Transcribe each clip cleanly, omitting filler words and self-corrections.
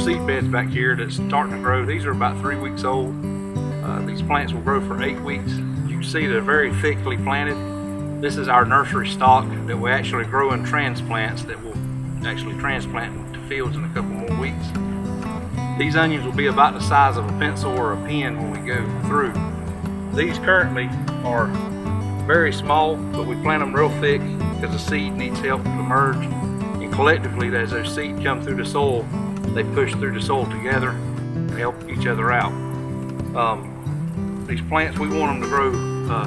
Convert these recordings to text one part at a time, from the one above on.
seed beds back here that's starting to grow. These are about 3 weeks old. These plants will grow for 8 weeks. You can see they're very thickly planted. This is our nursery stock that we actually grow in transplants that will actually transplant to fields in a couple more weeks. These onions will be about the size of a pencil or a pen when we go through. These currently are very small, but we plant them real thick because the seed needs help to emerge. And collectively, as those seeds come through the soil, they push through the soil together and help each other out. These plants, we want them to grow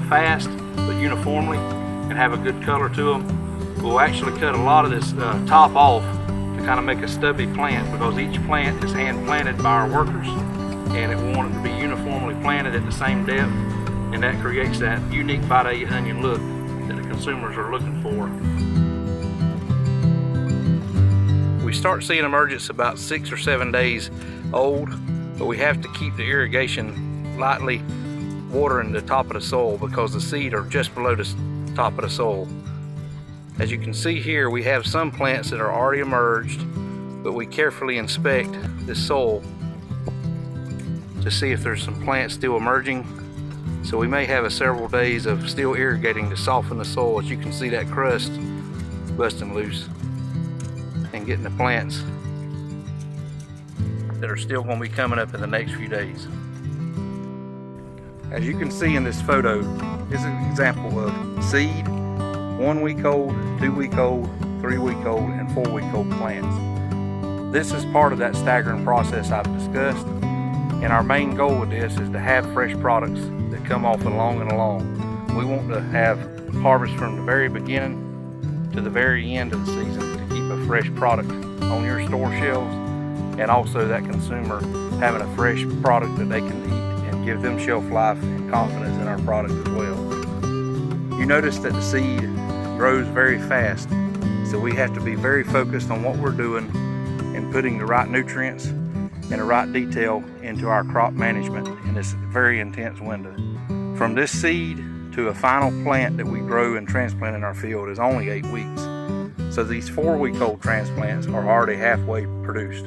fast but uniformly and have a good color to them. We'll actually cut a lot of this top off to kind of make a stubby plant, because each plant is hand planted by our workers, and we want it to be uniformly planted at the same depth, and that creates that unique Vidalia onion look that the consumers are looking for. We start seeing emergence about 6 or 7 days old, but we have to keep the irrigation lightly watering the top of the soil because the seed are just below the top of the soil. As you can see here, we have some plants that are already emerged, but we carefully inspect this soil to see if there's some plants still emerging. So we may have several days of still irrigating to soften the soil. As you can see, that crust busting loose and getting the plants that are still going to be coming up in the next few days. As you can see in this photo, is an example of seed, 1 week old, 2 week old, 3 week old, and 4 week old plants. This is part of that staggering process I've discussed, and our main goal with this is to have fresh products that come off along and along. We want to have harvest from the very beginning to the very end of the season to keep a fresh product on your store shelves, and also that consumer having a fresh product that they can eat and give them shelf life and confidence in our product as well. You notice that the seed grows very fast, so we have to be very focused on what we're doing and putting the right nutrients and the right detail into our crop management in this very intense window. From this seed to a final plant that we grow and transplant in our field is only 8 weeks. So these 4 week old transplants are already halfway produced.